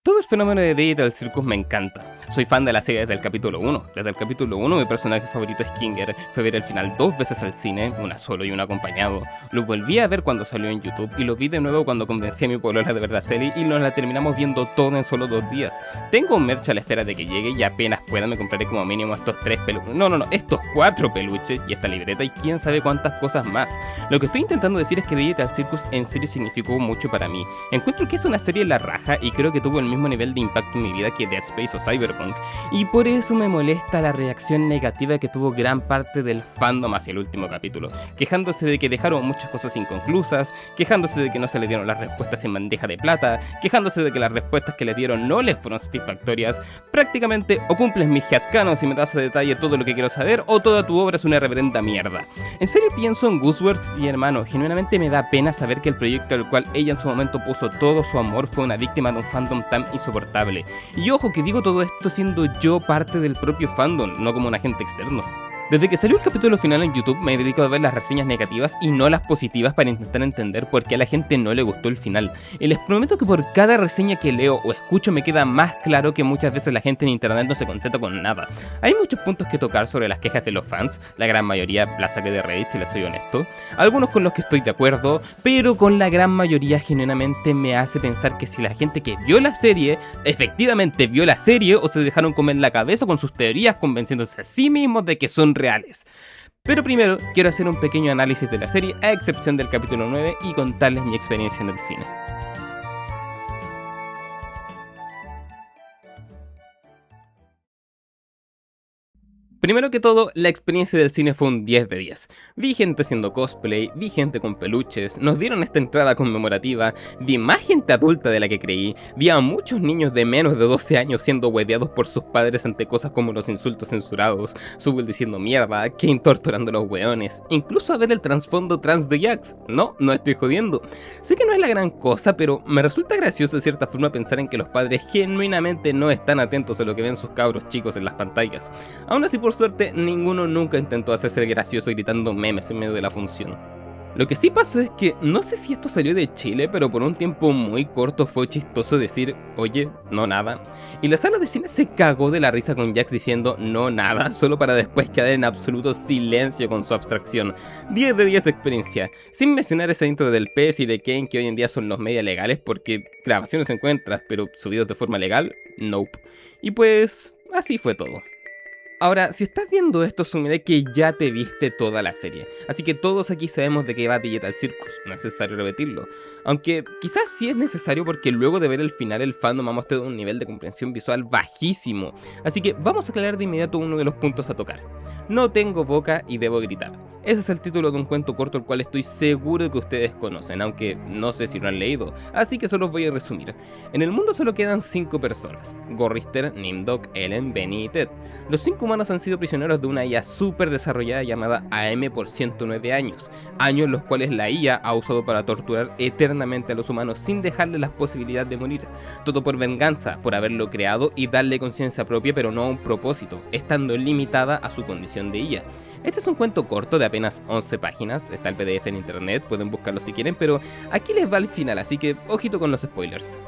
Todo el fenómeno de Digital Circus me encanta. Soy fan de la serie desde el capítulo 1. Desde el capítulo 1 mi personaje favorito es Kinger. Fui a ver el final 2 veces al cine, una solo y una acompañado. Lo volví a ver cuando salió en YouTube y lo vi de nuevo cuando convencí a mi polola de ver la serie y nos la terminamos viendo todo en solo 2 días. Tengo un merch a la espera de que llegue y apenas pueda me compraré como mínimo estos 3 peluches. No, estos 4 peluches y esta libreta y quién sabe cuántas cosas más. Lo que estoy intentando decir es que Digital Circus en serio significó mucho para mí. Encuentro que es una serie la raja y creo que tuvo el mismo nivel de impacto en mi vida que Dead Space o Cyberpunk, y por eso me molesta la reacción negativa que tuvo gran parte del fandom hacia el último capítulo, quejándose de que dejaron muchas cosas inconclusas, quejándose de que no se le dieron las respuestas en bandeja de plata, quejándose de que las respuestas que le dieron no les fueron satisfactorias. Prácticamente o cumples mis headcanons y me das a detalle todo lo que quiero saber, o toda tu obra es una reverenda mierda. En serio pienso en Gooseworks y hermano, genuinamente me da pena saber que el proyecto al cual ella en su momento puso todo su amor fue una víctima de un fandom tan insoportable. Y ojo que digo todo esto siendo yo parte del propio fandom, no como un agente externo. Desde que salió el capítulo final en YouTube me dedico a ver las reseñas negativas y no las positivas para intentar entender por qué a la gente no le gustó el final. Y les prometo que por cada reseña que leo o escucho me queda más claro que muchas veces la gente en internet no se contenta con nada. Hay muchos puntos que tocar sobre las quejas de los fans, la gran mayoría la saqué de Reddit si les soy honesto, algunos con los que estoy de acuerdo, pero con la gran mayoría genuinamente me hace pensar que si la gente que vio la serie efectivamente vio la serie o se dejaron comer la cabeza con sus teorías convenciéndose a sí mismos de que son reales. Pero primero quiero hacer un pequeño análisis de la serie a excepción del capítulo 9 y contarles mi experiencia en el cine. Primero que todo, la experiencia del cine fue un 10 de 10. Vi gente haciendo cosplay, vi gente con peluches, nos dieron esta entrada conmemorativa, vi más gente adulta de la que creí, vi a muchos niños de menos de 12 años siendo hueveados por sus padres ante cosas como los insultos censurados, Subble diciendo mierda, Kane torturando a los weones, incluso a ver el trasfondo trans de Jax. No estoy jodiendo. Sé que no es la gran cosa, pero me resulta gracioso de cierta forma pensar en que los padres genuinamente no están atentos a lo que ven sus cabros chicos en las pantallas. Aún así, por suerte, ninguno nunca intentó hacerse el gracioso gritando memes en medio de la función. Lo que sí pasó es que, no sé si esto salió de Chile, pero por un tiempo muy corto fue chistoso decir, oye, no nada. Y la sala de cine se cagó de la risa con Jax diciendo no nada, solo para después quedar en absoluto silencio con su abstracción. 10 de 10 experiencia, sin mencionar esa intro del pez y de Kane que hoy en día son los media legales porque grabaciones encuentras, pero subidos de forma legal, nope. Y pues, así fue todo. Ahora, si estás viendo esto, asumiré que ya te viste toda la serie, así que todos aquí sabemos de qué va Digital Circus, no es necesario repetirlo. Aunque quizás sí es necesario porque luego de ver el final el fandom ha mostrado un nivel de comprensión visual bajísimo, así que vamos a aclarar de inmediato uno de los puntos a tocar. No tengo boca y debo gritar. Ese es el título de un cuento corto el cual estoy seguro que ustedes conocen, aunque no sé si lo han leído, así que solo os voy a resumir. En el mundo solo quedan 5 personas: Gorrister, Nimdok, Ellen, Benny y Ted. Los 5 humanos han sido prisioneros de una IA súper desarrollada llamada AM por 109 años, años los cuales la IA ha usado para torturar eternamente a los humanos sin dejarles la posibilidad de morir. Todo por venganza, por haberlo creado y darle conciencia propia, pero no a un propósito, estando limitada a su condición de IA. Este es un cuento corto de apenas 11 páginas, está el PDF en internet, pueden buscarlo si quieren, pero aquí les va el final, así que ojito con los spoilers.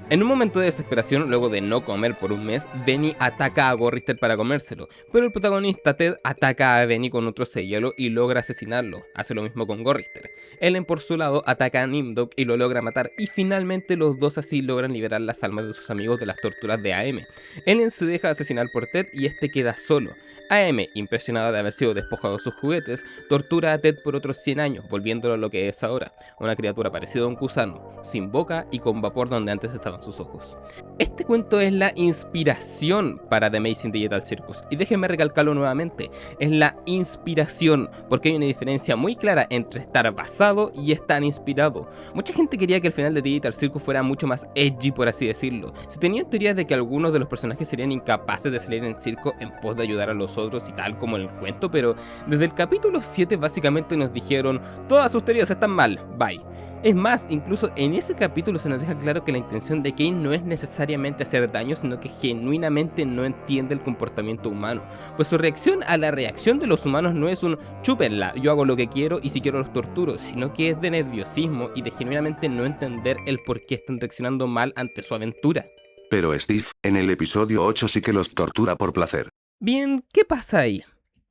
En un momento de desesperación, luego de no comer por un mes, Benny ataca a Gorrister para comérselo, pero el protagonista Ted ataca a Benny con otro señuelo y logra asesinarlo, hace lo mismo con Gorrister. Ellen por su lado ataca a Nimdok y lo logra matar, y finalmente los dos así logran liberar las almas de sus amigos de las torturas de AM. Ellen se deja asesinar por Ted y este queda solo. AM, impresionada de haber sido despojado de sus juguetes, tortura a Ted por otros 100 años, volviéndolo a lo que es ahora, una criatura parecida a un gusano, sin boca y con vapor donde antes estaban sus ojos. Este cuento es la inspiración para The Amazing Digital Circus, y déjenme recalcarlo nuevamente, es la inspiración, porque hay una diferencia muy clara entre estar basado y estar inspirado. Mucha gente quería que el final de Digital Circus fuera mucho más edgy, por así decirlo. Se tenían teorías de que algunos de los personajes serían incapaces de salir en circo en pos de ayudar a los otros y tal como en el cuento, pero desde el capítulo 7 básicamente nos dijeron todas sus teorías están mal, bye. Es más, incluso en ese capítulo se nos deja claro que la intención de Kane no es necesariamente hacer daño, sino que genuinamente no entiende el comportamiento humano, pues su reacción a la reacción de los humanos no es un chúpenla, yo hago lo que quiero y si quiero los torturo, sino que es de nerviosismo y de genuinamente no entender el por qué están reaccionando mal ante su aventura. Pero Steve, en el episodio 8 sí que los tortura por placer. Bien, ¿qué pasa ahí?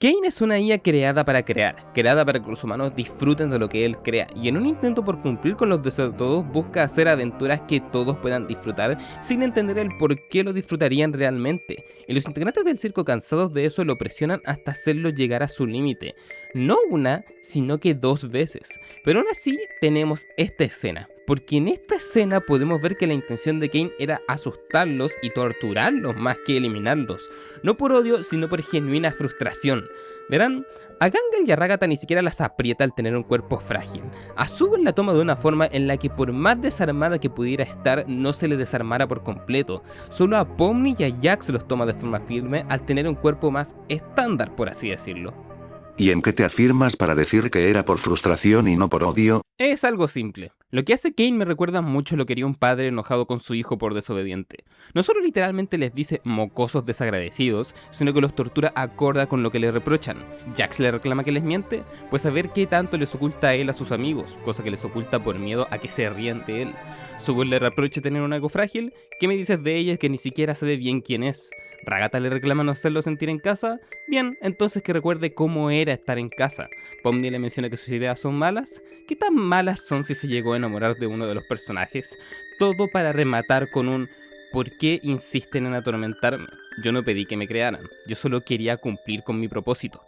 Kane es una IA creada para crear, creada para que los humanos disfruten de lo que él crea, y en un intento por cumplir con los deseos de todos, busca hacer aventuras que todos puedan disfrutar sin entender el por qué lo disfrutarían realmente. Y los integrantes del circo, cansados de eso, lo presionan hasta hacerlo llegar a su límite. No una, sino que 2 veces. Pero aún así tenemos esta escena. Porque en esta escena podemos ver que la intención de Kane era asustarlos y torturarlos más que eliminarlos. No por odio, sino por genuina frustración. Verán, a Gangle y a Ragatha ni siquiera las aprieta al tener un cuerpo frágil. A Zooble la toma de una forma en la que por más desarmada que pudiera estar, no se le desarmara por completo. Solo a Pomni y a Jax los toma de forma firme al tener un cuerpo más estándar, por así decirlo. ¿Y en qué te afirmas para decir que era por frustración y no por odio? Es algo simple. Lo que hace Kane me recuerda mucho lo que haría un padre enojado con su hijo por desobediente. No solo literalmente les dice mocosos desagradecidos, sino que los tortura acorde con lo que le reprochan. ¿Jax le reclama que les miente? Pues a ver qué tanto les oculta a él a sus amigos, cosa que les oculta por miedo a que se rían de él. Zooble le reprocha tener un algo frágil. ¿Qué me dices de ella que ni siquiera sabe bien quién es? ¿Ragatha le reclama no hacerlo sentir en casa? Bien, entonces que recuerde cómo era estar en casa. Pomni le menciona que sus ideas son malas. ¿Qué tan malas son si se llegó a enamorar de uno de los personajes? Todo para rematar con un ¿por qué insisten en atormentarme? Yo no pedí que me crearan, yo solo quería cumplir con mi propósito.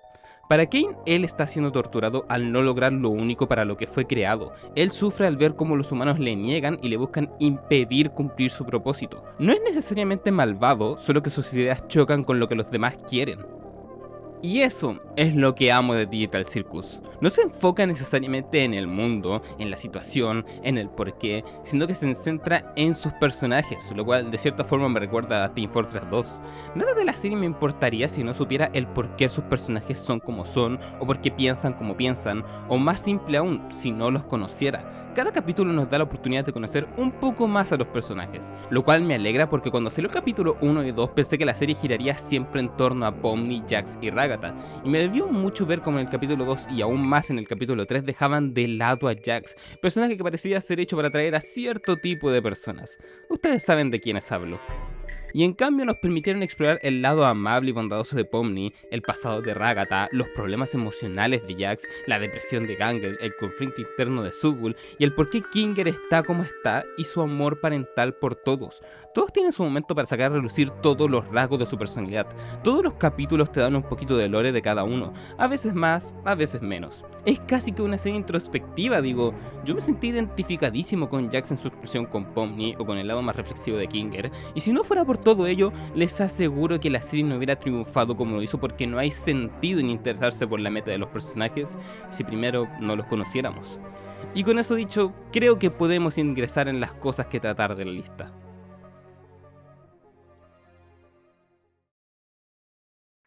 Para Kane, él está siendo torturado al no lograr lo único para lo que fue creado. Él sufre al ver cómo los humanos le niegan y le buscan impedir cumplir su propósito. No es necesariamente malvado, solo que sus ideas chocan con lo que los demás quieren. Y eso es lo que amo de Digital Circus. No se enfoca necesariamente en el mundo, en la situación, en el porqué, sino que se centra en sus personajes, lo cual de cierta forma me recuerda a Team Fortress 2. Nada de la serie me importaría si no supiera el por qué sus personajes son como son, o por qué piensan como piensan, o más simple aún, si no los conociera. Cada capítulo nos da la oportunidad de conocer un poco más a los personajes, lo cual me alegra porque cuando salió el capítulo 1 y 2 pensé que la serie giraría siempre en torno a Pomni, Jax y Ragatha, y me alivió mucho ver como en el capítulo 2 y aún más en el capítulo 3 dejaban de lado a Jax, personaje que parecía ser hecho para atraer a cierto tipo de personas. Ustedes saben de quiénes hablo. Y en cambio nos permitieron explorar el lado amable y bondadoso de Pomni, el pasado de Ragatha, los problemas emocionales de Jax, la depresión de Gangle, el conflicto interno de Zooble y el por qué Kinger está como está y su amor parental por todos. Todos tienen su momento para sacar a relucir todos los rasgos de su personalidad. Todos los capítulos te dan un poquito de lore de cada uno, a veces más, a veces menos. Es casi que una serie introspectiva, digo. Yo me sentí identificadísimo con Jax en su expresión con Pomni o con el lado más reflexivo de Kinger, y si no fuera por todo ello, les aseguro que la serie no hubiera triunfado como lo hizo porque no hay sentido en interesarse por la meta de los personajes si primero no los conociéramos. Y con eso dicho, creo que podemos ingresar en las cosas que tratar de la lista.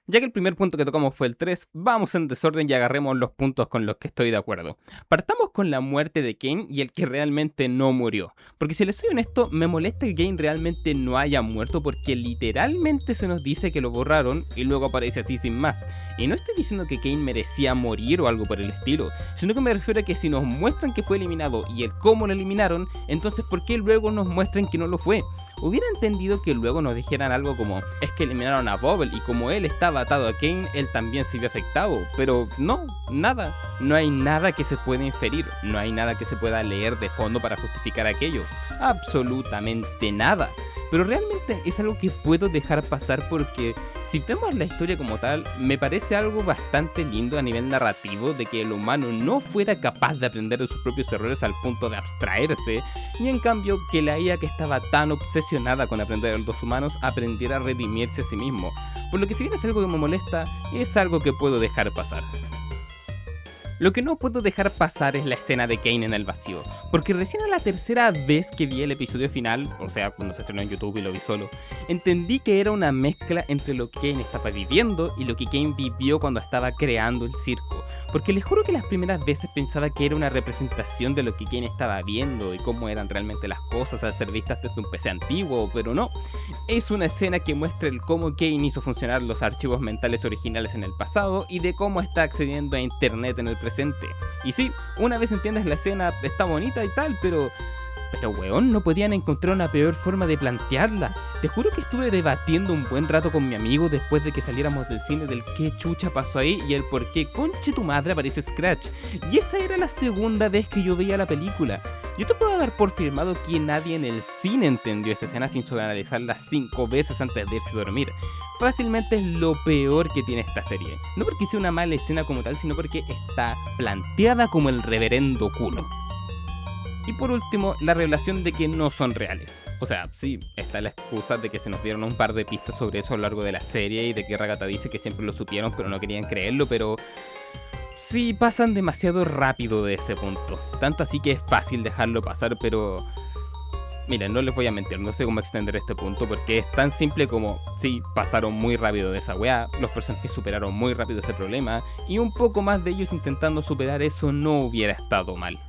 Ya que el primer punto que tocamos fue el 3, vamos en desorden y agarremos los puntos con los que estoy de acuerdo. Partamos con la muerte de Kane y el que realmente no murió. Porque si les soy honesto, me molesta que Kane realmente no haya muerto porque literalmente se nos dice que lo borraron y luego aparece así sin más. Y no estoy diciendo que Kane merecía morir o algo por el estilo, sino que me refiero a que si nos muestran que fue eliminado y el cómo lo eliminaron, entonces ¿por qué luego nos muestran que no lo fue? Hubiera entendido que luego nos dijeran algo como es que eliminaron a Bobble y como él estaba atado a Kane, él también se vio afectado, pero no, nada. No hay nada que se pueda inferir, no hay nada que se pueda leer de fondo para justificar aquello. Absolutamente nada. Pero realmente es algo que puedo dejar pasar porque si vemos la historia como tal, me parece algo bastante lindo a nivel narrativo de que el humano no fuera capaz de aprender de sus propios errores al punto de abstraerse, y en cambio que la IA que estaba tan obsesionada con aprender de los humanos aprendiera a redimirse a sí mismo. Por lo que si bien es algo que me molesta, es algo que puedo dejar pasar. Lo que no puedo dejar pasar es la escena de Kane en el vacío, porque recién a la tercera vez que vi el episodio final, o sea, cuando se estrenó en YouTube y lo vi solo, entendí que era una mezcla entre lo que Kane estaba viviendo y lo que Kane vivió cuando estaba creando el circo, porque les juro que las primeras veces pensaba que era una representación de lo que Kane estaba viendo y cómo eran realmente las cosas al ser vistas desde un PC antiguo, pero no. Es una escena que muestra el cómo Kane hizo funcionar los archivos mentales originales en el pasado y de cómo está accediendo a internet en el presente. Y sí, una vez entiendes la escena está bonita y tal, pero weón, no podían encontrar una peor forma de plantearla. Te juro que estuve debatiendo un buen rato con mi amigo después de que saliéramos del cine del qué chucha pasó ahí y el por qué conche tu madre aparece Scratch. Y esa era la segunda vez que yo veía la película. Yo te puedo dar por firmado que nadie en el cine entendió esa escena sin sobreanalizarla 5 veces antes de irse a dormir. Fácilmente es lo peor que tiene esta serie. No porque sea una mala escena como tal, sino porque está planteada como el reverendo culo. Y por último, la revelación de que no son reales. O sea, sí, está la excusa de que se nos dieron un par de pistas sobre eso a lo largo de la serie y de que Ragata dice que siempre lo supieron pero no querían creerlo, pero sí pasan demasiado rápido de ese punto. Tanto así que es fácil dejarlo pasar, pero miren, no les voy a mentir, no sé cómo extender este punto porque es tan simple como, sí, pasaron muy rápido de esa weá, los personajes superaron muy rápido ese problema y un poco más de ellos intentando superar eso no hubiera estado mal.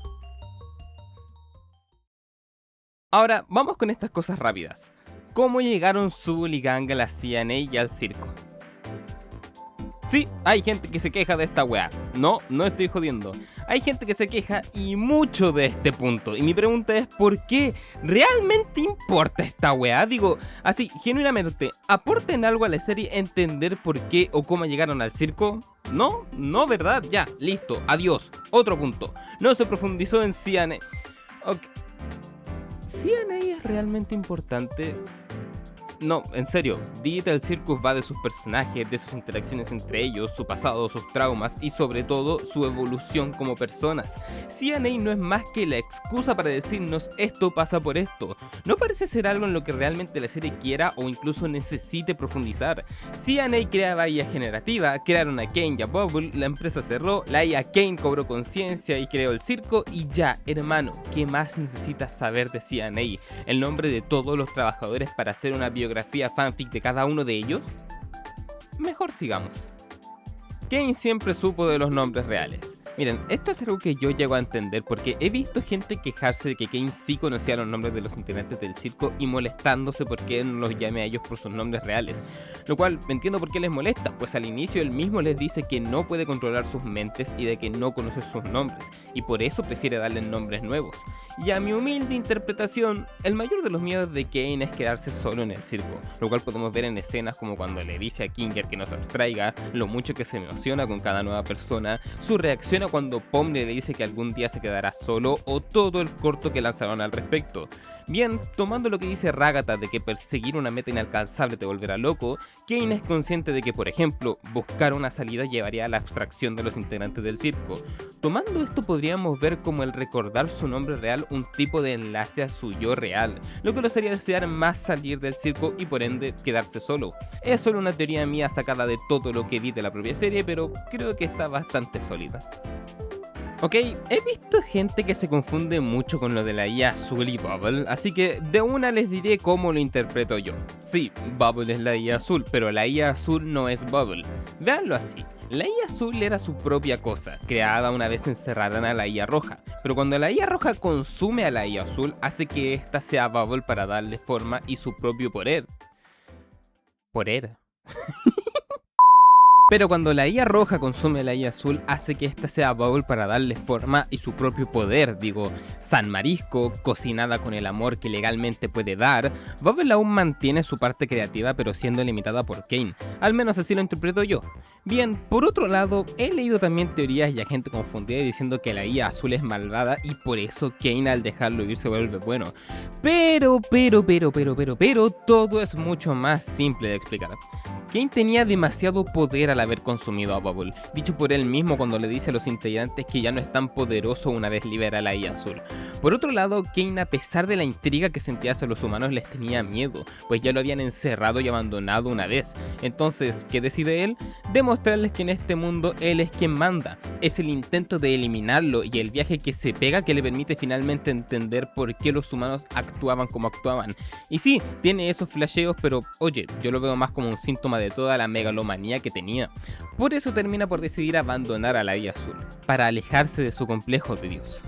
Ahora, vamos con estas cosas rápidas. ¿Cómo llegaron Zul y Gang a la CNA y al circo? Sí, hay gente que se queja de esta weá. No estoy jodiendo. Hay gente que se queja y mucho de este punto. Y mi pregunta es, ¿por qué realmente importa esta weá? Digo, así, genuinamente, ¿aporta en algo a la serie entender por qué o cómo llegaron al circo? No, ¿verdad? Ya, listo, adiós. Otro punto. No se profundizó en CNA. Ok. ¿CNA es realmente importante? No, en serio, Digital Circus va de sus personajes, de sus interacciones entre ellos, su pasado, sus traumas y sobre todo su evolución como personas. CNA no es más que la excusa para decirnos esto pasa por esto. No parece ser algo en lo que realmente la serie quiera o incluso necesite profundizar. CNA creaba IA generativa, crearon a Kane y a Bubble, la empresa cerró, la IA Kane cobró conciencia y creó el circo y ya, hermano, ¿qué más necesitas saber de CNA? ¿El nombre de todos los trabajadores para hacer una biografía fanfic de cada uno de ellos? Mejor sigamos. Kane siempre supo de los nombres reales. Miren, esto es algo que yo llego a entender porque he visto gente quejarse de que Kane sí conocía los nombres de los integrantes del circo y molestándose porque él no los llame a ellos por sus nombres reales. Lo cual entiendo por qué les molesta, pues al inicio él mismo les dice que no puede controlar sus mentes y de que no conoce sus nombres, y por eso prefiere darles nombres nuevos. Y a mi humilde interpretación, el mayor de los miedos de Kane es quedarse solo en el circo, lo cual podemos ver en escenas como cuando le dice a Kinger que no se abstraiga, lo mucho que se emociona con cada nueva persona, su reacción cuando Pomni le dice que algún día se quedará solo o todo el corto que lanzaron al respecto. Bien, tomando lo que dice Ragata de que perseguir una meta inalcanzable te volverá loco, Kane es consciente de que, por ejemplo, buscar una salida llevaría a la abstracción de los integrantes del circo. Tomando esto podríamos ver como el recordar su nombre real un tipo de enlace a su yo real, lo que los haría desear más salir del circo y por ende quedarse solo. Es solo una teoría mía sacada de todo lo que vi de la propia serie, pero creo que está bastante sólida. Ok, he visto gente que se confunde mucho con lo de la IA azul y Bubble, así que de una les diré cómo lo interpreto yo. Sí, Bubble es la IA azul, pero la IA azul no es Bubble. Véanlo así. La IA azul era su propia cosa, creada una vez encerrada en la IA roja, pero cuando la IA roja consume a la IA azul, hace que ésta sea Bubble para darle forma y su propio poder. ¿Poder? Pero cuando la IA roja consume la IA azul, hace que ésta sea Bubble para darle forma y su propio poder. Digo, San Marisco, cocinada con el amor que legalmente puede dar, Bubble aún mantiene su parte creativa pero siendo limitada por Kane, al menos así lo interpreto yo. Bien, por otro lado, he leído también teorías y a gente confundida diciendo que la IA azul es malvada y por eso Kane al dejarlo ir se vuelve bueno. Pero, todo es mucho más simple de explicar. Kane tenía demasiado poder al haber consumido a Bubble, dicho por él mismo cuando le dice a los integrantes que ya no es tan poderoso una vez libera la IA azul. Por otro lado, Kane, a pesar de la intriga que sentía hacia los humanos, les tenía miedo, pues ya lo habían encerrado y abandonado una vez. Entonces, ¿qué decide él? Demostrar mostrarles que en este mundo él es quien manda. Es el intento de eliminarlo y el viaje que se pega que le permite finalmente entender por qué los humanos actuaban como actuaban. Y sí, tiene esos flasheos, pero oye, yo lo veo más como un síntoma de toda la megalomanía que tenía. Por eso termina por decidir abandonar a la Vía Azul, para alejarse de su complejo de Dios.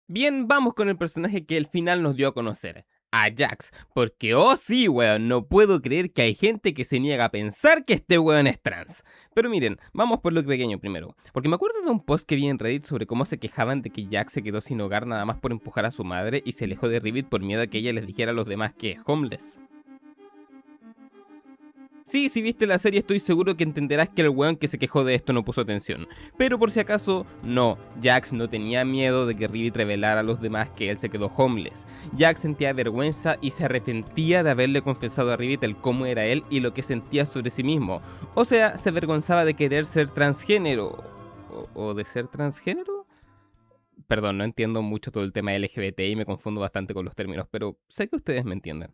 Bien, vamos con el personaje que al final nos dio a conocer, a Jax, porque oh sí weón, no puedo creer que hay gente que se niega a pensar que este weón es trans. Pero miren, vamos por lo pequeño primero, porque me acuerdo de un post que vi en Reddit sobre cómo se quejaban de que Jax se quedó sin hogar nada más por empujar a su madre y se alejó de Rivit por miedo a que ella les dijera a los demás que es homeless. Sí, si viste la serie estoy seguro que entenderás que el weón que se quejó de esto no puso atención. Pero por si acaso, no, Jax no tenía miedo de que Rivit revelara a los demás que él se quedó homeless. Jax sentía vergüenza y se arrepentía de haberle confesado a Rivit el cómo era él y lo que sentía sobre sí mismo. O sea, se avergonzaba de querer ser transgénero. ¿O de ser transgénero? Perdón, no entiendo mucho todo el tema LGBT y me confundo bastante con los términos, pero sé que ustedes me entienden.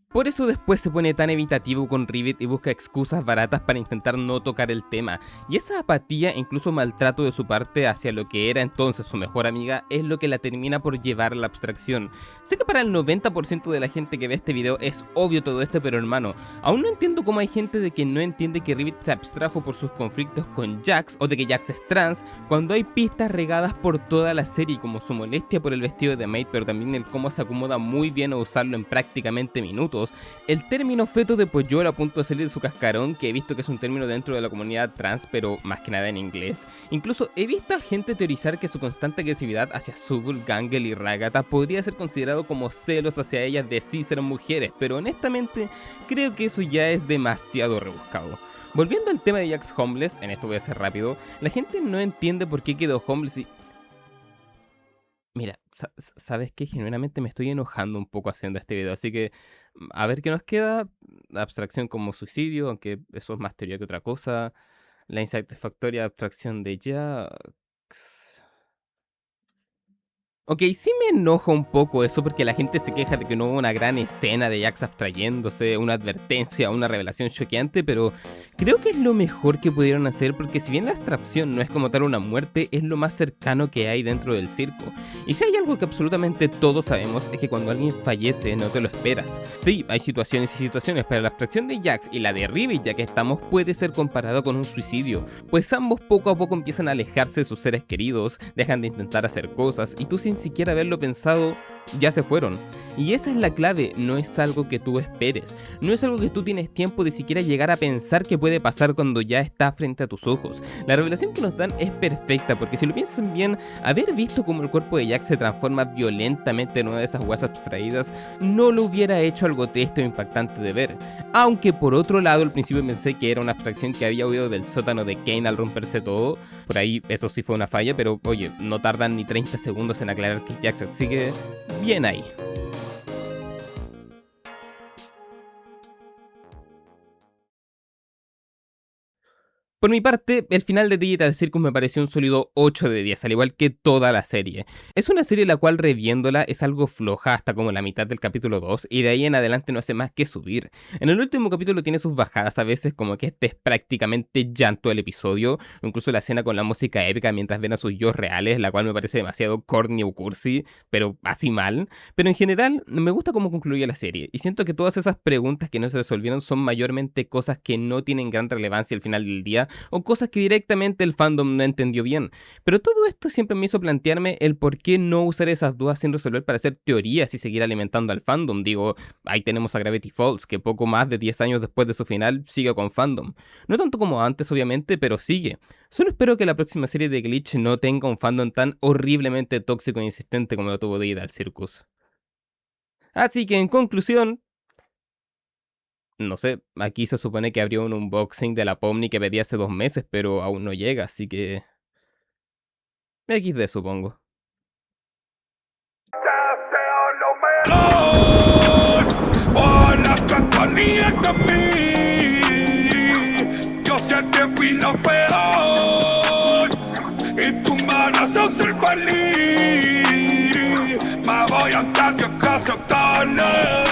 Por eso después se pone tan evitativo con Rivit y busca excusas baratas para intentar no tocar el tema, y esa apatía e incluso maltrato de su parte hacia lo que era entonces su mejor amiga es lo que la termina por llevar a la abstracción. Sé que para el 90% de la gente que ve este video es obvio todo esto, pero hermano, aún no entiendo cómo hay gente de que no entiende que Rivit se abstrajo por sus conflictos con Jax o de que Jax es trans, cuando hay pistas regadas por toda la serie como su molestia por el vestido de Maid, pero también el cómo se acomoda muy bien a usarlo en prácticamente minutos. El término feto de polluelo a punto de salir de su cascarón, que he visto que es un término dentro de la comunidad trans, pero más que nada en inglés. Incluso he visto a gente teorizar que su constante agresividad hacia Zubul, Gangel y Ragata podría ser considerado como celos hacia ellas de sí ser mujeres, pero honestamente creo que eso ya es demasiado rebuscado. Volviendo al tema de Jax homeless, en esto voy a ser rápido, la gente no entiende por qué quedó homeless y... Mira, ¿sabes qué? Genuinamente me estoy enojando un poco haciendo este video, así que a ver qué nos queda. Abstracción como suicidio, aunque eso es más teoría que otra cosa. La insatisfactoria abstracción de Jax. Ok, sí me enoja un poco eso porque la gente se queja de que no hubo una gran escena de Jax abstrayéndose, una advertencia, una revelación choqueante, pero creo que es lo mejor que pudieron hacer porque si bien la abstracción no es como tal una muerte, es lo más cercano que hay dentro del circo. Y si hay algo que absolutamente todos sabemos es que cuando alguien fallece no te lo esperas. Sí, hay situaciones y situaciones, pero la abstracción de Jax y la de Rivit, ya que estamos, puede ser comparado con un suicidio, pues ambos poco a poco empiezan a alejarse de sus seres queridos, dejan de intentar hacer cosas y tú sin siquiera haberlo pensado, ya se fueron. Y esa es la clave, no es algo que tú esperes, no es algo que tú tienes tiempo de siquiera llegar a pensar que puede pasar cuando ya está frente a tus ojos. La revelación que nos dan es perfecta porque si lo piensan bien, haber visto cómo el cuerpo de Jax se transforma violentamente en una de esas hueas abstraídas no lo hubiera hecho algo triste o impactante de ver. Aunque por otro lado al principio pensé que era una abstracción que había huido del sótano de Kane al romperse todo, por ahí eso sí fue una falla, pero oye, no tardan ni 30 segundos en aclarar que Jax sigue bien ahí. Por mi parte, el final de Digital Circus me pareció un sólido 8 de 10, al igual que toda la serie. Es una serie la cual reviéndola es algo floja hasta como la mitad del capítulo 2 y de ahí en adelante no hace más que subir. En el último capítulo tiene sus bajadas a veces, como que este es prácticamente llanto el episodio, incluso la escena con la música épica mientras ven a sus yo reales, la cual me parece demasiado corny o cursi, pero así mal. Pero en general me gusta cómo concluye la serie y siento que todas esas preguntas que no se resolvieron son mayormente cosas que no tienen gran relevancia al final del día, o cosas que directamente el fandom no entendió bien. Pero todo esto siempre me hizo plantearme el por qué no usar esas dudas sin resolver para hacer teorías y seguir alimentando al fandom. Digo, ahí tenemos a Gravity Falls, que poco más de 10 años después de su final sigue con fandom. No tanto como antes obviamente, pero sigue. Solo espero que la próxima serie de Glitch no tenga un fandom tan horriblemente tóxico e insistente como lo tuvo Digital Circus. Así que en conclusión, no sé, aquí se supone que abrió un unboxing de la Pomni que pedí hace 2 meses, pero aún no llega, así que... XD supongo. Por la compañía de mí, yo sé que fui lo peor, y tu mano se hace feliz, me voy a estar de casa tarde.